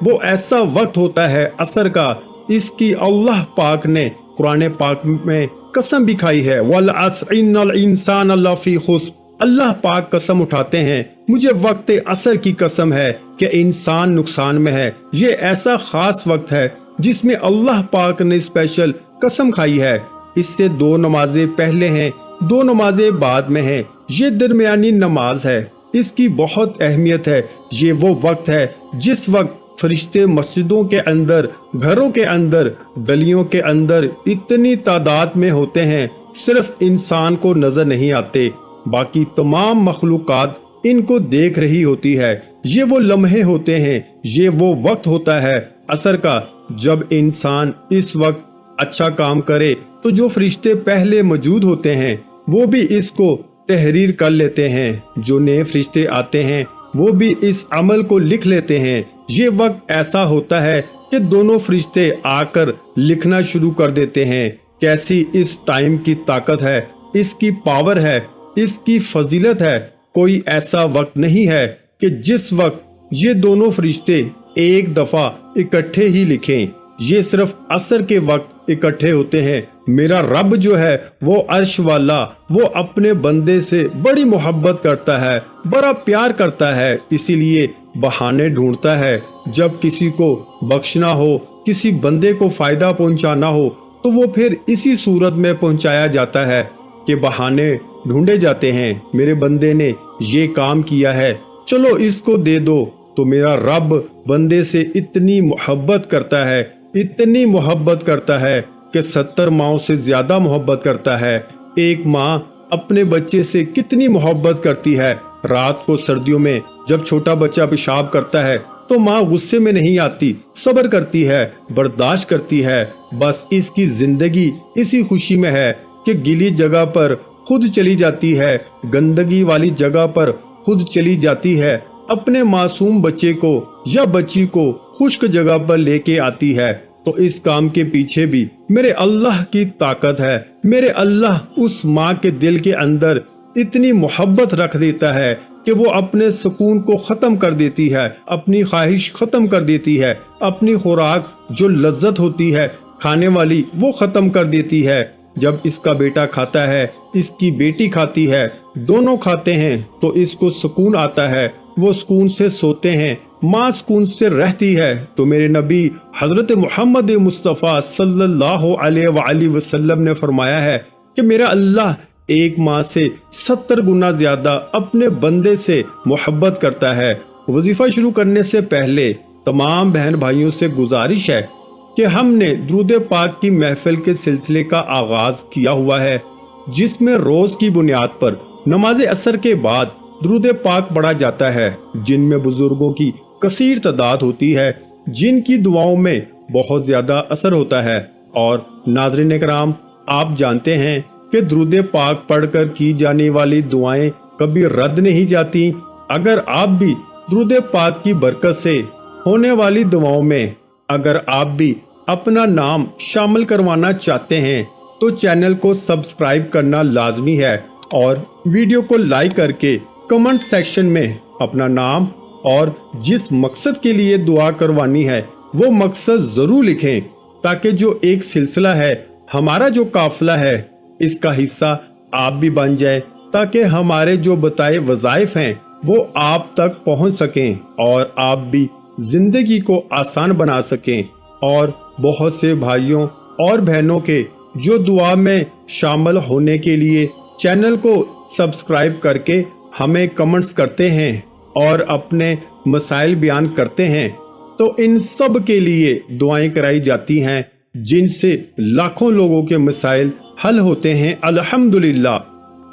وہ ایسا وقت ہوتا ہے عصر کا، اس کی اللہ پاک نے قرآن پاک میں قسم بھی کھائی ہے، وَالْعَصْرِ إِنَّ الْإِنسَانَ لَفِي خُسْرٍ۔ اللہ پاک قسم اٹھاتے ہیں، مجھے وقت عصر کی قسم ہے کہ انسان نقصان میں ہے۔ یہ ایسا خاص وقت ہے جس میں اللہ پاک نے اسپیشل قسم کھائی ہے۔ اس سے 2 نمازیں پہلے ہیں، 2 نمازیں بعد میں ہیں، یہ درمیانی نماز ہے، اس کی بہت اہمیت ہے۔ یہ وہ وقت ہے جس وقت فرشتے مسجدوں کے اندر، گھروں کے اندر، گلیوں کے اندر اتنی تعداد میں ہوتے ہیں، صرف انسان کو نظر نہیں آتے، باقی تمام مخلوقات ان کو دیکھ رہی ہوتی ہے۔ یہ وہ لمحے ہوتے ہیں، یہ وہ وقت ہوتا ہے عصر کا، جب انسان اس وقت اچھا کام کرے تو جو فرشتے پہلے موجود ہوتے ہیں وہ بھی اس کو تحریر کر لیتے ہیں، جو نئے فرشتے آتے ہیں وہ بھی اس عمل کو لکھ لیتے ہیں۔ یہ وقت ایسا ہوتا ہے کہ دونوں فرشتے آ کر لکھنا شروع کر دیتے ہیں۔ کیسی اس ٹائم کی طاقت ہے، اس کی پاور ہے، اس کی فضیلت ہے۔ کوئی ایسا وقت نہیں ہے کہ جس وقت یہ دونوں فرشتے ایک دفعہ اکٹھے ہی لکھیں، یہ صرف عصر کے وقت اکٹھے ہوتے ہیں۔ میرا رب جو ہے وہ عرش والا، وہ اپنے بندے سے بڑی محبت کرتا ہے، بڑا پیار کرتا ہے، اسی لیے بہانے ڈھونڈتا ہے۔ جب کسی کو بخشنا ہو، کسی بندے کو فائدہ پہنچانا ہو تو وہ پھر اسی صورت میں پہنچایا جاتا ہے کہ بہانے ڈھونڈے جاتے ہیں۔ میرے بندے نے یہ کام کیا ہے، چلو اس کو دے دو۔ تو میرا رب بندے سے اتنی محبت کرتا ہے، اتنی محبت کرتا ہے کہ 70 ماؤں سے زیادہ محبت کرتا ہے۔ ایک ماں اپنے بچے سے کتنی محبت کرتی ہے۔ رات کو سردیوں میں جب چھوٹا بچہ پیشاب کرتا ہے تو ماں غصے میں نہیں آتی، صبر کرتی ہے، برداشت کرتی ہے۔ بس اس کی زندگی اسی خوشی میں ہے کہ گیلی جگہ پر خود چلی جاتی ہے، گندگی والی جگہ پر خود چلی جاتی ہے، اپنے معصوم بچے کو یا بچی کو خشک جگہ پر لے کے آتی ہے۔ تو اس کام کے پیچھے بھی میرے اللہ کی طاقت ہے۔ میرے اللہ اس ماں کے دل کے اندر اتنی محبت رکھ دیتا ہے کہ وہ اپنے سکون کو ختم کر دیتی ہے، اپنی خواہش ختم کر دیتی ہے، اپنی خوراک جو لذت ہوتی ہے کھانے والی وہ ختم کر دیتی ہے۔ جب اس کا بیٹا کھاتا ہے، اس کی بیٹی کھاتی ہے، دونوں کھاتے ہیں تو اس کو سکون آتا ہے، وہ سکون سے سوتے ہیں، ماں سکون سے رہتی ہے۔ تو میرے نبی حضرت محمد مصطفیٰ صلی اللہ علیہ وآلہ وسلم نے فرمایا ہے کہ میرا اللہ ایک ماں سے 70 گنا زیادہ اپنے بندے سے محبت کرتا ہے۔ وظیفہ شروع کرنے سے پہلے تمام بہن بھائیوں سے گزارش ہے کہ ہم نے درود پاک کی محفل کے سلسلے کا آغاز کیا ہوا ہے، جس میں روز کی بنیاد پر نماز عصر کے بعد درود پاک پڑھا جاتا ہے، جن میں بزرگوں کی کثیر تعداد ہوتی ہے، جن کی دعاؤں میں بہت زیادہ اثر ہوتا ہے۔ اور ناظرین کرام، آپ جانتے ہیں کہ درود پاک پڑھ کر کی جانے والی دعائیں کبھی رد نہیں جاتی۔ اگر آپ بھی درود پاک کی برکت سے ہونے والی دعاؤں میں اگر آپ بھی اپنا نام شامل کروانا چاہتے ہیں تو چینل کو سبسکرائب کرنا لازمی ہے، اور ویڈیو کو لائک کر کے کمنٹ سیکشن میں اپنا نام اور جس مقصد کے لیے دعا کروانی ہے وہ مقصد ضرور لکھیں، تاکہ جو ایک سلسلہ ہے، ہمارا جو قافلہ ہے، اس کا حصہ آپ بھی بن جائیں، تاکہ ہمارے جو بتائے وظائف ہیں وہ آپ تک پہنچ سکیں اور آپ بھی زندگی کو آسان بنا سکیں۔ اور بہت سے بھائیوں اور بہنوں کے جو دعا میں شامل ہونے کے لیے چینل کو سبسکرائب کر کے ہمیں کمنٹس کرتے ہیں اور اپنے مسائل بیان کرتے ہیں، تو ان سب کے لیے دعائیں کرائی جاتی ہیں، جن سے لاکھوں لوگوں کے مسائل حل ہوتے ہیں الحمدللہ۔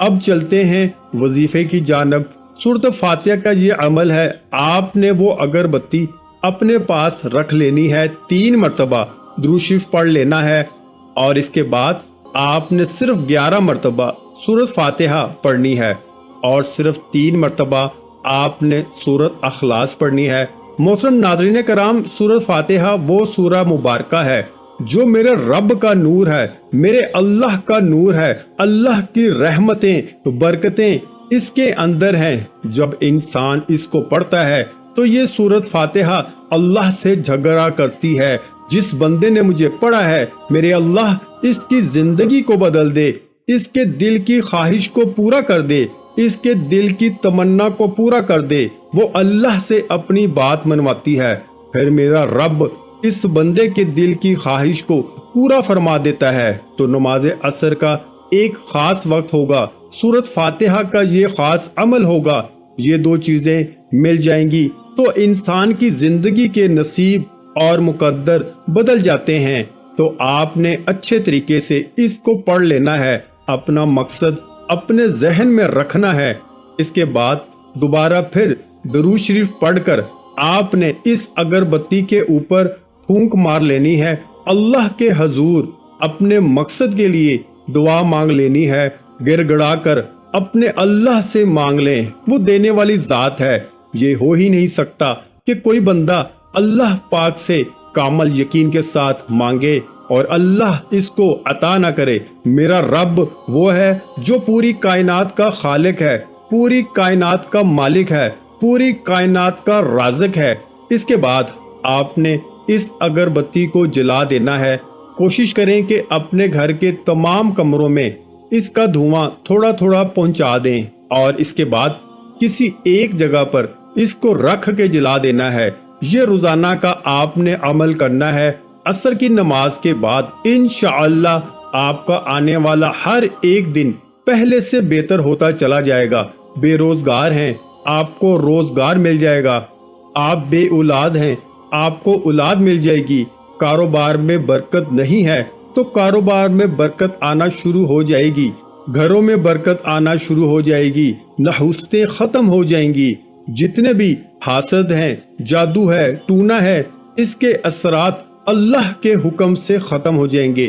اب چلتے ہیں وظیفے کی جانب۔ سورۃ فاتحہ کا یہ عمل ہے، آپ نے وہ اگربتی اپنے پاس رکھ لینی ہے، 3 مرتبہ درود شریف پڑھ لینا ہے، اور اس کے بعد آپ نے صرف 11 مرتبہ سورۃ فاتحہ پڑھنی ہے، اور صرف 3 مرتبہ آپ نے سورۃ اخلاص پڑھنی ہے۔ محترم ناظرین کرام، سورۃ فاتحہ وہ سورہ مبارکہ ہے جو میرے رب کا نور ہے، میرے اللہ کا نور ہے، اللہ کی رحمتیں برکتیں اس کے اندر ہیں۔ جب انسان اس کو پڑھتا ہے تو یہ سورت فاتحہ اللہ سے جھگڑا کرتی ہے۔ جس بندے نے مجھے پڑھا ہے، میرے اللہ اس کی زندگی کو بدل دے، اس کے دل کی خواہش کو پورا کر دے، اس کے دل کی تمنا کو پورا کر دے۔ وہ اللہ سے اپنی بات منواتی ہے، پھر میرا رب اس بندے کے دل کی خواہش کو پورا فرما دیتا ہے۔ تو نماز عصر کا ایک خاص وقت ہوگا، سورت فاتحہ کا یہ خاص عمل ہوگا، یہ دو چیزیں مل جائیں گی تو انسان کی زندگی کے نصیب اور مقدر بدل جاتے ہیں۔ تو آپ نے اچھے طریقے سے اس کو پڑھ لینا ہے، اپنا مقصد اپنے ذہن میں رکھنا ہے۔ اس کے بعد دوبارہ پھر درود شریف پڑھ کر آپ نے اس اگربتی کے اوپر پھونک مار لینی ہے، اللہ کے حضور اپنے مقصد کے لیے دعا مانگ لینی ہے، گر گڑا کر اپنے اللہ سے مانگ لیں، وہ دینے والی ذات ہے۔ یہ ہو ہی نہیں سکتا کہ کوئی بندہ اللہ پاک سے کامل یقین کے ساتھ مانگے اور اللہ اس کو عطا نہ کرے۔ میرا رب وہ ہے جو پوری کائنات کا خالق ہے، پوری کائنات کا مالک ہے، پوری کائنات کا رازق ہے۔ اس کے بعد آپ نے اس اگربتی کو جلا دینا ہے۔ کوشش کریں کہ اپنے گھر کے تمام کمروں میں اس کا دھواں تھوڑا تھوڑا پہنچا دیں اور اس کے بعد کسی ایک جگہ پر اس کو رکھ کے جلا دینا ہے۔ یہ روزانہ کا آپ نے عمل کرنا ہے۔ عصر کی نماز کے بعد انشاءاللہ آپ کا آنے والا ہر ایک دن پہلے سے بہتر ہوتا چلا جائے گا۔ بے روزگار ہیں، آپ کو روزگار مل جائے گا۔ آپ بے اولاد ہیں، آپ کو اولاد مل جائے گی۔ کاروبار میں برکت نہیں ہے تو کاروبار میں برکت آنا شروع ہو جائے گی، گھروں میں برکت آنا شروع ہو جائے گی، نحوستیں ختم ہو جائیں گی۔ جتنے بھی حاسد ہیں، جادو ہے، ٹونا ہے، اس کے اثرات اللہ کے حکم سے ختم ہو جائیں گے۔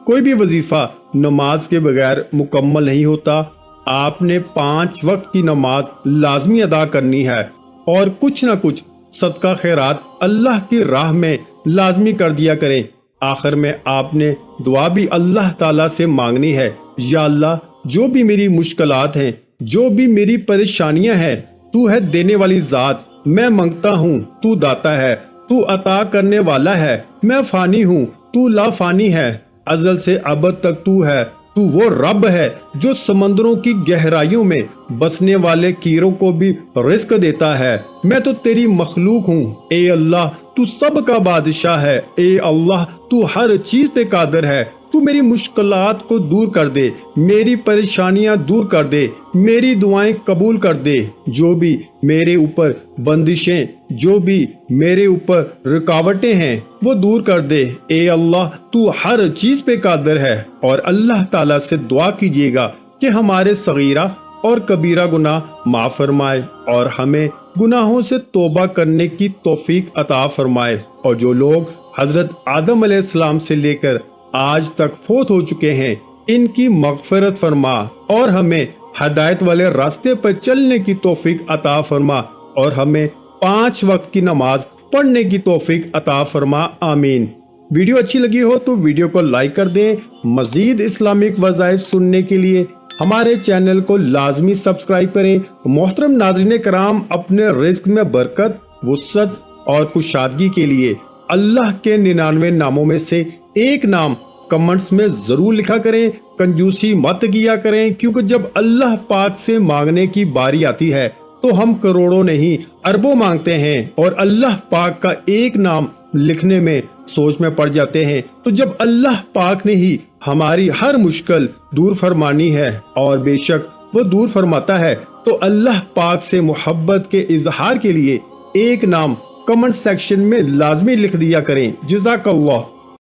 کوئی بھی وظیفہ نماز کے بغیر مکمل نہیں ہوتا۔ آپ نے 5 وقت کی نماز لازمی ادا کرنی ہے اور کچھ نہ کچھ صدقہ خیرات اللہ کی راہ میں لازمی کر دیا کریں۔ آخر میں آپ نے دعا بھی اللہ تعالیٰ سے مانگنی ہے، یا اللہ جو بھی میری مشکلات ہیں، جو بھی میری پریشانیاں ہیں، تو ہے دینے والی ذات، میں منگتا ہوں، تو داتا ہے، تو عطا کرنے والا ہے، میں فانی ہوں، تو لا فانی ہے، ازل سے ابد تک تو ہے، تو وہ رب ہے جو سمندروں کی گہرائیوں میں بسنے والے کیڑوں کو بھی رزق دیتا ہے۔ میں تو تیری مخلوق ہوں، اے اللہ تو سب کا بادشاہ ہے، اے اللہ تو ہر چیز پہ قادر ہے، تو میری مشکلات کو دور کر دے، میری پریشانیاں دور کر دے، میری دعائیں قبول کر دے۔ جو بھی میرے اوپر بندشیں، جو بھی میرے اوپر رکاوٹیں ہیں وہ دور کر دے، اے اللہ تو ہر چیز پہ قادر ہے۔ اور اللہ تعالیٰ سے دعا کیجیے گا کہ ہمارے صغیرہ اور کبیرہ گناہ معاف فرمائے اور ہمیں گناہوں سے توبہ کرنے کی توفیق عطا فرمائے، اور جو لوگ حضرت آدم علیہ السلام سے لے کر آج تک فوت ہو چکے ہیں ان کی مغفرت فرما اور ہمیں ہدایت والے راستے پر چلنے کی توفیق عطا فرما اور ہمیں 5 وقت کی نماز پڑھنے کی توفیق عطا فرما، آمین۔ ویڈیو اچھی لگی ہو تو ویڈیو کو لائک کر دیں۔ مزید اسلامک وظائف سننے کے لیے ہمارے چینل کو لازمی سبسکرائب کریں۔ محترم ناظرین کرام، اپنے رزق میں برکت، وسعت اور کشادگی کے لیے اللہ کے 99 ناموں میں سے ایک نام کمنٹس میں ضرور لکھا کریں۔ کنجوسی مت کیا کریں، کیونکہ جب اللہ پاک سے مانگنے کی باری آتی ہے تو ہم کروڑوں نہیں اربوں مانگتے ہیں اور اللہ پاک کا ایک نام لکھنے میں سوچ میں پڑ جاتے ہیں۔ تو جب اللہ پاک نے ہی ہماری ہر مشکل دور فرمانی ہے اور بے شک وہ دور فرماتا ہے، تو اللہ پاک سے محبت کے اظہار کے لیے ایک نام کمنٹ سیکشن میں لازمی لکھ دیا کریں۔ جزاک اللہ۔